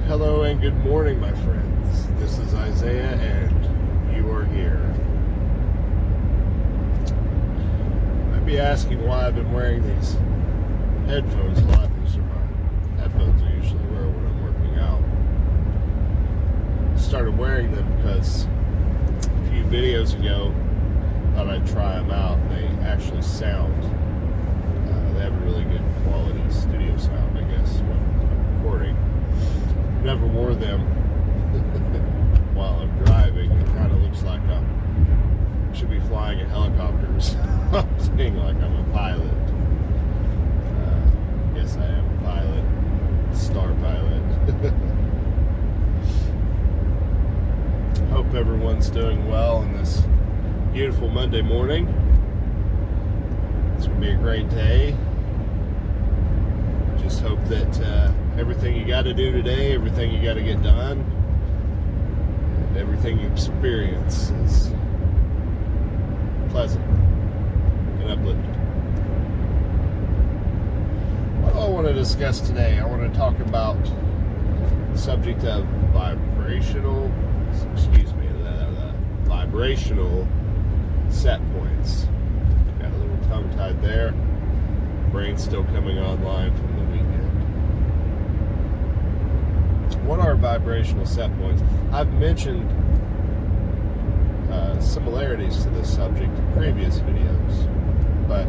Hello and good morning, my friends. This is Isaiah, and you are here. You might be asking why I've been wearing these headphones a lot. These are my headphones I usually wear when I'm working out. I started wearing them because a few videos ago, I thought I'd try them out. They actually sound. They have a really good quality studio sound, I guess, when I'm recording. Never wore them while I'm driving. It kind of looks like I should be flying a helicopter or something, like I'm a pilot. Guess I am a pilot, star pilot. Hope everyone's doing well on this beautiful Monday morning. It's going to be a great day. Just hope that everything you got to do today, everything you got to get done, and everything you experience is pleasant and uplifting. What do I want to discuss today? I want to talk about the subject of vibrational set points. Got a little tongue-tied there. Brain's still coming online from the weekend. What are vibrational set points? I've mentioned similarities to this subject in previous videos, but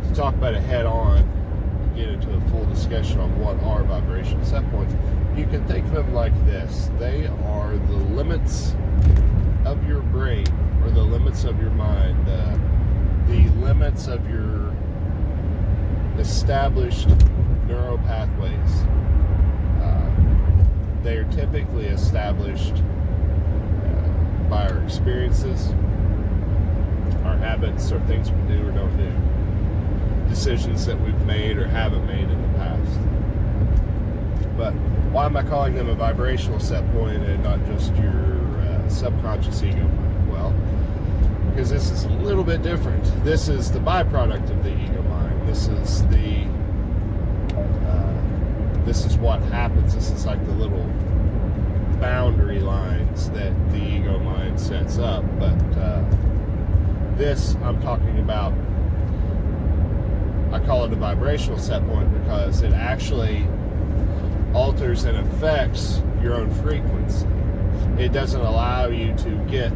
to talk about it head on, get into a full discussion on what are vibrational set points, you can think of them like this. They are the limits of your brain, or the limits of your mind, the limits of your established neural pathways. They are typically established by our experiences, our habits, or things we do or don't do, decisions that we've made or haven't made in the past. But why am I calling them a vibrational set point and not just your subconscious ego mind? Well, because this is a little bit different. This is the byproduct of the ego mind. This is what happens. This is like the little boundary lines that the ego mind sets up. But this I'm talking about, I call it a vibrational set point because it actually alters and affects your own frequency. It doesn't allow you to get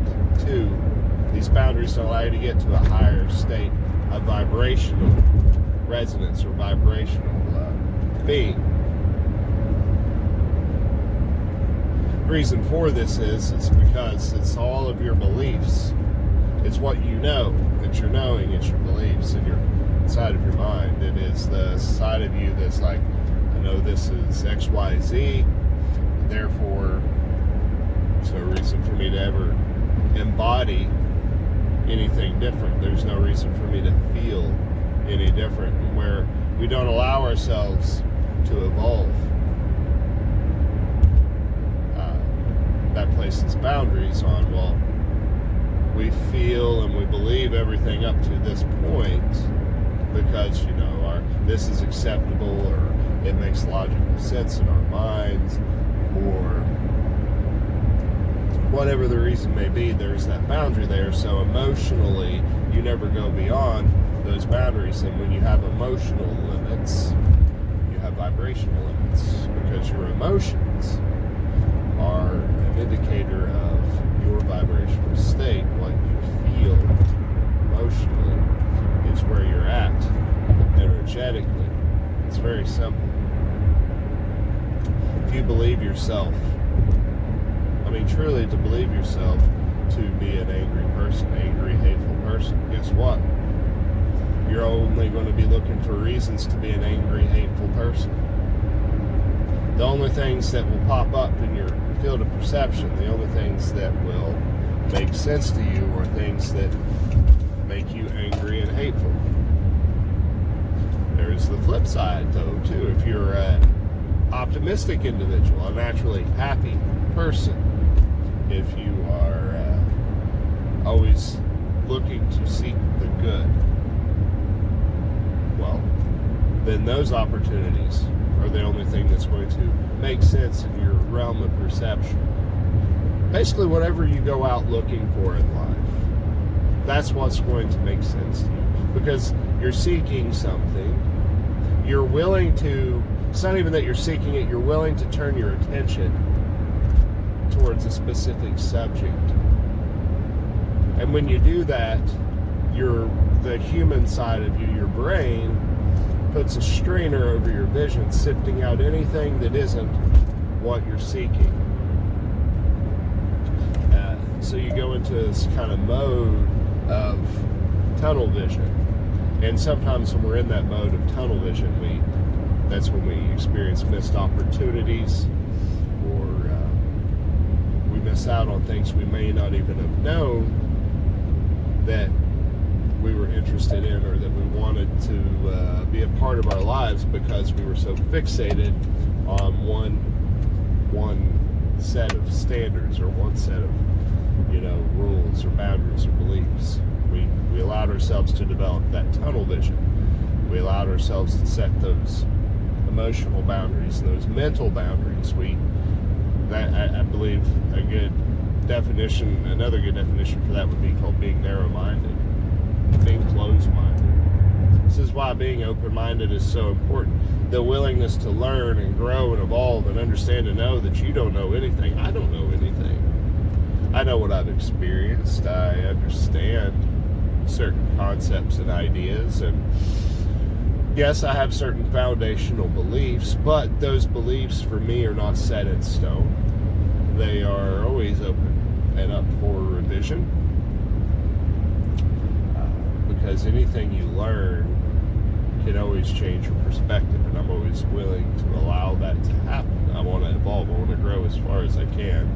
to, these boundaries don't allow you to get to a higher state of vibrational resonance or vibrational being. The reason for this is because it's all of your beliefs. It's what you know. It's your knowing. It's your beliefs and your side of your mind. It is the side of you that's like, I know this is X, Y, Z. Therefore, there's no reason for me to ever embody anything different. There's no reason for me to feel any different. Where we don't allow ourselves to evolve. That places boundaries on, well, we feel and we believe everything up to this point because, this is acceptable, or it makes logical sense in our minds, or whatever the reason may be. There's that boundary there. So emotionally, you never go beyond those boundaries. And when you have emotional limits, you have vibrational limits, because your emotions are an indicator of your vibrational state. What you feel emotionally is where you're at energetically. It's very simple. If you believe yourself, truly to believe yourself to be an angry person, angry, hateful person, guess what? You're only going to be looking for reasons to be an angry, hateful person. The only things that will pop up in your field of perception, the only things that will make sense to you are things that make you angry and hateful. There's the flip side, though, too. If you're an optimistic individual, a naturally happy person, if you are always looking to seek the good, well, then those opportunities are the only thing that's going to make sense in your realm of perception. Basically, whatever you go out looking for in life, that's what's going to make sense to you. Because you're seeking something, you're willing to, it's not even that you're seeking it, you're willing to turn your attention towards a specific subject. And when you do that, the human side of you, your brain, puts a strainer over your vision, sifting out anything that isn't what you're seeking. So you go into this kind of mode of tunnel vision. And sometimes when we're in that mode of tunnel vision, that's when we experience missed opportunities, or we miss out on things we may not even have known that we were interested in, or that we wanted to be a part of our lives, because we were so fixated on one set of standards, or one set of rules or boundaries or beliefs. We allowed ourselves to develop that tunnel vision. We allowed ourselves to set those emotional boundaries and those mental boundaries. I believe another good definition for that would be called being narrow-minded, being closed-minded. This is why being open-minded is so important. The willingness to learn and grow and evolve and understand and know that you don't know anything. I don't know anything. I know what I've experienced. I understand certain concepts and ideas, and yes, I have certain foundational beliefs, but those beliefs for me are not set in stone. They are always open and up for revision, because anything you learn can always change your perspective, and I'm always willing to allow that to happen. I want to evolve. I want to grow as far as I can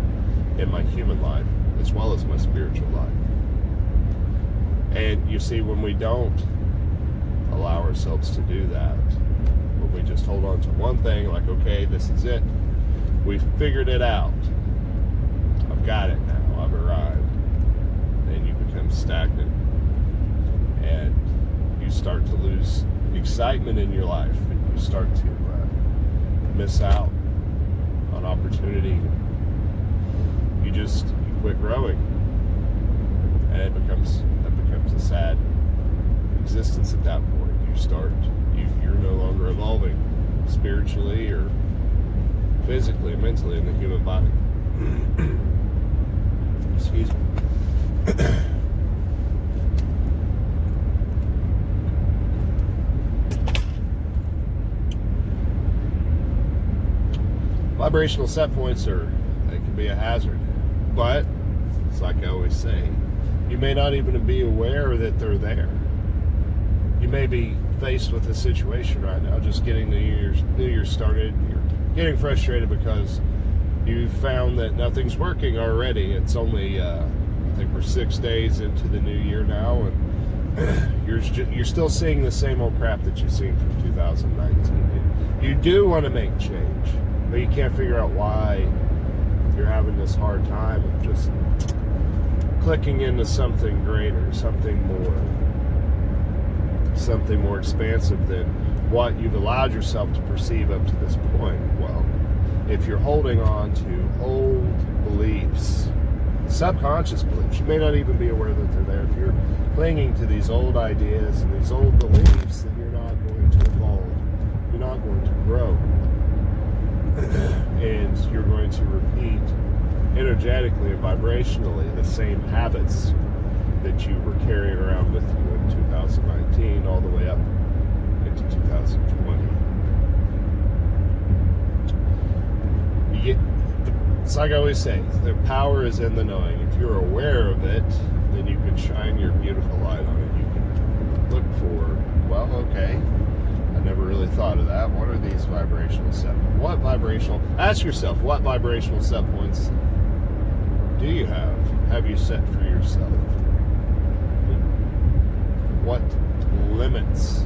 in my human life as well as my spiritual life. And you see, when we don't allow ourselves to do that, when we just hold on to one thing, like, okay, this is it, we've figured it out, I've got it now, I've arrived, then you become stagnant, and you start to lose excitement in your life, and you start to miss out on opportunity. You quit growing, and it becomes a sad existence at that point. You're no longer evolving spiritually or physically, mentally in the human body. Excuse me. Vibrational set points they can be a hazard, but it's like I always say, you may not even be aware that they're there. You may be faced with a situation right now, just getting New Year's started. You're getting frustrated because you found that nothing's working already. It's only, I think we're 6 days into the new year now, and you're still seeing the same old crap that you've seen from 2019. You do want to make change, but you can't figure out why you're having this hard time of just clicking into something greater, something more expansive than what you've allowed yourself to perceive up to this point. Well, if you're holding on to old beliefs, subconscious beliefs, you may not even be aware that they're there. If you're clinging to these old ideas and these old beliefs, then you're not going to evolve. You're not going to grow. And you're going to repeat energetically and vibrationally the same habits that you were carrying around with you in 2019 all the way up into 2020. It's like I always say, the power is in the knowing. If you're aware of it, then you can shine your beautiful light on it. You can look for, well, okay, I never really thought of that. What are these vibrational set points? Ask yourself, what vibrational set points do you have you set for yourself? What limits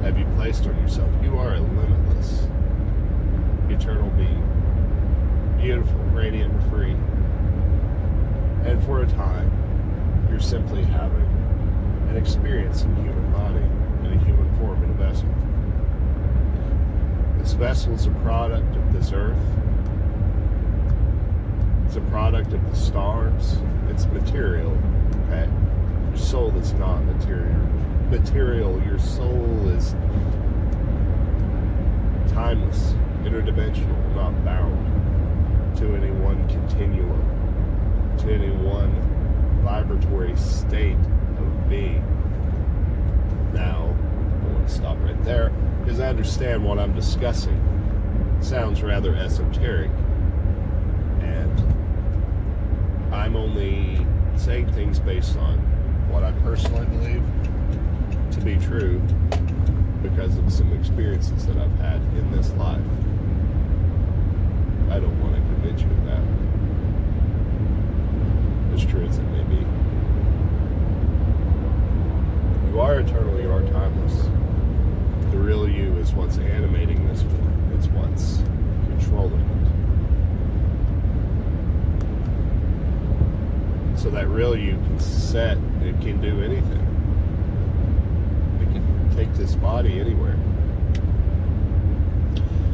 have you placed on yourself? You are a limitless, eternal being. Beautiful, radiant, and free. And for a time, you're simply having an experience in a human body, in a human form, in a vessel. vessel's a product of this earth. It's a product of the stars. It's material, okay? Your soul is not material. Your soul is timeless, interdimensional, not bound to any one continuum, to any one vibratory state of being. Now, I want to stop right there because I understand what I'm discussing. It sounds rather esoteric, and I'm only saying things based on what I personally believe to be true because of some experiences that I've had in this life. I don't want to convince you of that, as true as it may be. You are eternal, you are timeless. The real you is what's animating this form. It's what's controlling it. So that real you can set, it can do anything. It can take this body anywhere.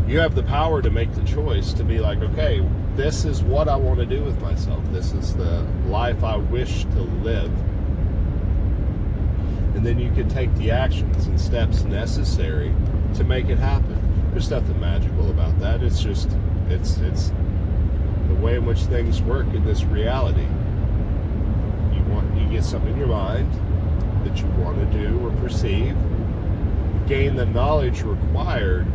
You have the power to make the choice to be like, okay, this is what I want to do with myself. This is the life I wish to live. And then you can take the actions and steps necessary to make it happen. There's nothing magical about that. It's just, it's the way in which things work in this reality. You get something in your mind that you want to do or perceive, gain the knowledge required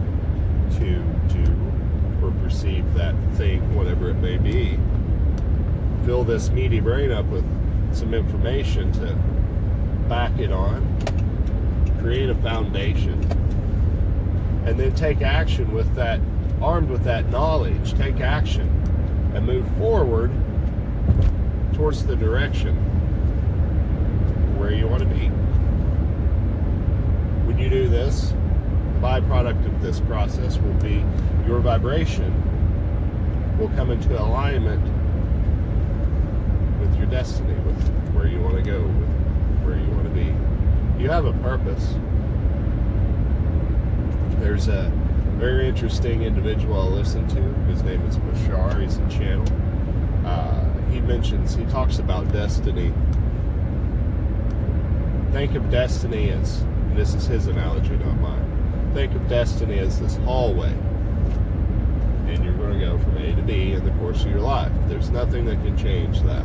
to do or perceive that thing, whatever it may be. Fill this meaty brain up with some information to back it on, create a foundation, and then take action with that, armed with that knowledge, take action and move forward towards the direction where you want to be. When you do this, the byproduct of this process will be your vibration will come into alignment with your destiny, with where you want to go, with where you want to be. You have a purpose. There's a very interesting individual I listen to. His name is Bashar. He's a channel. He talks about destiny. Think of destiny as, and this is his analogy, not mine. Think of destiny as this hallway. And you're going to go from A to B in the course of your life. There's nothing that can change that.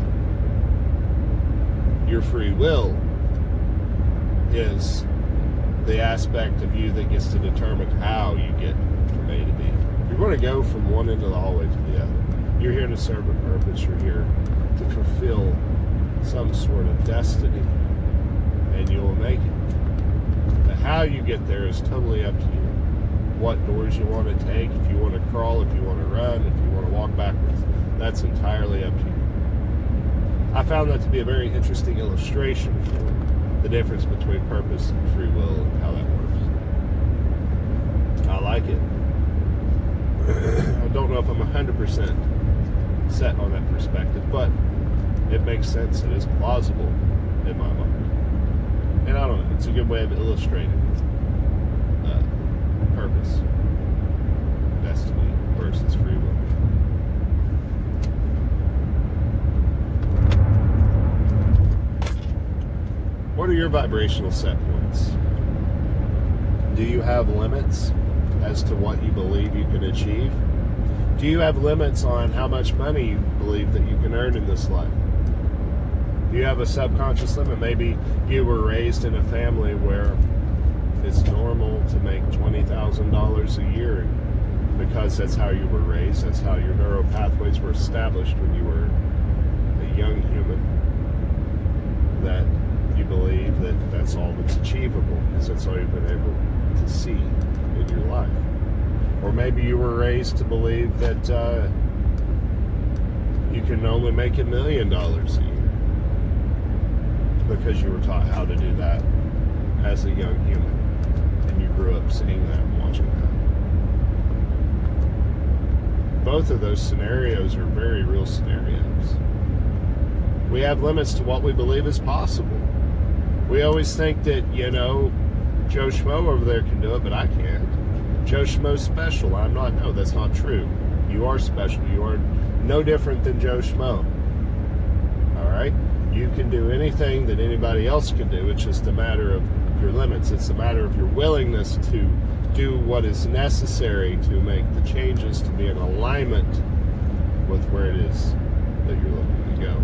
Your free will is the aspect of you that gets to determine how you get from A to B. You're going to go from one end of the hallway to the other. You're here to serve a purpose. You're here to fulfill some sort of destiny, and you will make it. But how you get there is totally up to you. What doors you want to take, if you want to crawl, if you want to run, if you want to walk backwards, that's entirely up to you. I found that to be a very interesting illustration for the difference between purpose and free will and how that works. I like it. I don't know if I'm 100% set on that perspective, but it makes sense. It is plausible in my mind. And I don't know, it's a good way of illustrating purpose, destiny versus free will. What are your vibrational set points? Do you have limits as to what you believe you can achieve? Do you have limits on how much money you believe that you can earn in this life? Do you have a subconscious limit? Maybe you were raised in a family where it's normal to make $20,000 a year because that's how you were raised, that's how your neural pathways were established when you were a young human, that you believe that that's all that's achievable because that's all you've been able to see in your life. Or maybe you were raised to believe that you can only make $1 million a year because you were taught how to do that as a young human. And you grew up seeing that and watching that. Both of those scenarios are very real scenarios. We have limits to what we believe is possible. We always think that, Joe Schmo over there can do it, but I can't. Joe Schmo's special. I'm not. No, that's not true. You are special. You are no different than Joe Schmo. All right? You can do anything that anybody else can do. It's just a matter of your limits. It's a matter of your willingness to do what is necessary to make the changes to be in alignment with where it is that you're looking to go.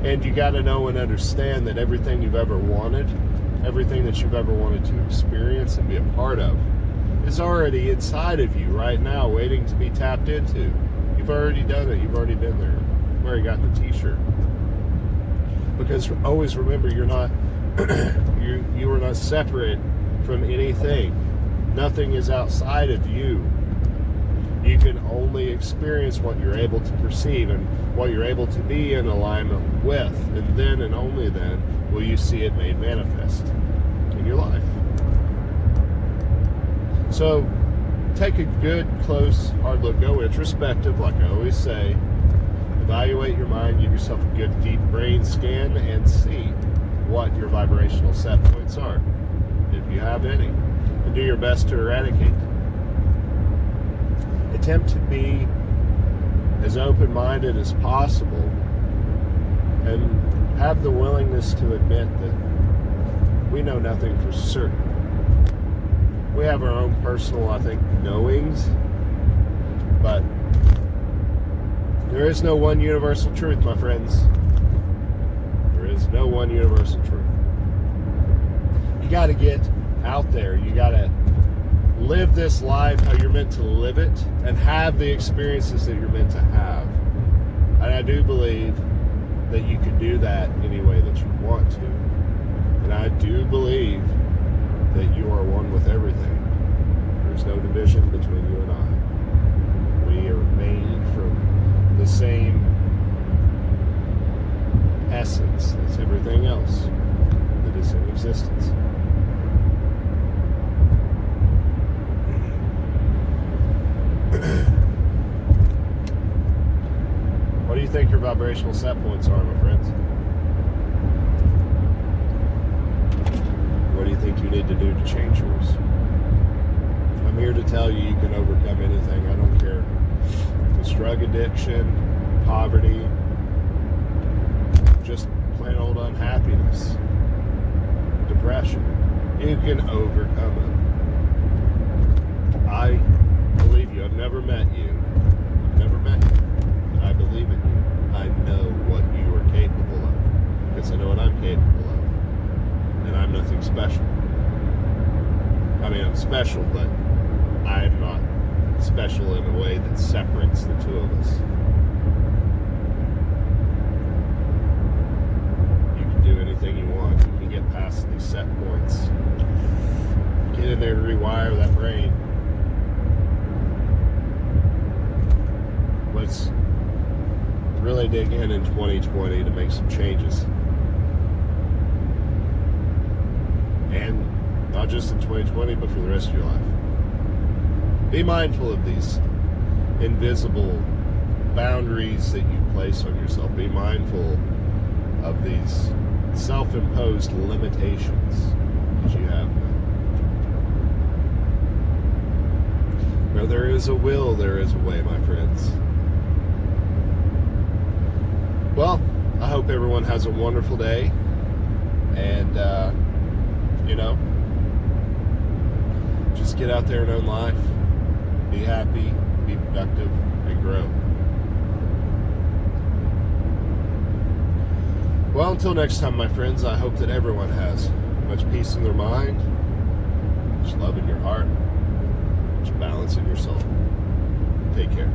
And you got to know and understand that everything you've ever wanted, everything that you've ever wanted to experience and be a part of, is already inside of you right now, waiting to be tapped into. You've already done it. You've already been there. You've already gotten the t-shirt. Because always remember, you're not you are not separate from anything. Nothing is outside of you. You can only experience what you're able to perceive and what you're able to be in alignment with. And then and only then will you see it made manifest in your life. So take a good, close, hard look. Go introspective, like I always say. Evaluate your mind. Give yourself a good, deep brain scan and see what your vibrational set points are, if you have any. And do your best to eradicate them. Attempt to be as open-minded as possible and have the willingness to admit that we know nothing for certain. We have our own personal, I think, knowings, but there is no one universal truth, my friends. There is no one universal truth. You got to get out there. You got to live this life how you're meant to live it and have the experiences that you're meant to have. And I do believe that you can do that any way that you want to. And I do believe that you are one with everything. There's no division between you and I. We are made from the same essence as everything else that is in existence. What do you think your vibrational set points are, my friends? What do you think you need to do to change yours? I'm here to tell you you can overcome anything. I don't care if it's drug addiction, poverty, just plain old unhappiness, depression. You can overcome it. I believe you. I've never met you. I've never met you. But I believe in you. I know what you are capable of. Because I know what I'm capable of. And I'm nothing special. I mean, I'm special, but I'm not special in a way that separates the two of us. You can do anything you want. You can get past these set points. Get in there and rewire that brain. Let's really dig in 2020 to make some changes. And not just in 2020, but for the rest of your life. Be mindful of these invisible boundaries that you place on yourself. Be mindful of these self-imposed limitations, because you have them. Where there is a will, there is a way, my friends. Well, I hope everyone has a wonderful day. And, just get out there and own life. Be happy, be productive, and grow. Well, until next time, my friends, I hope that everyone has much peace in their mind, much love in your heart, much balance in your soul. Take care.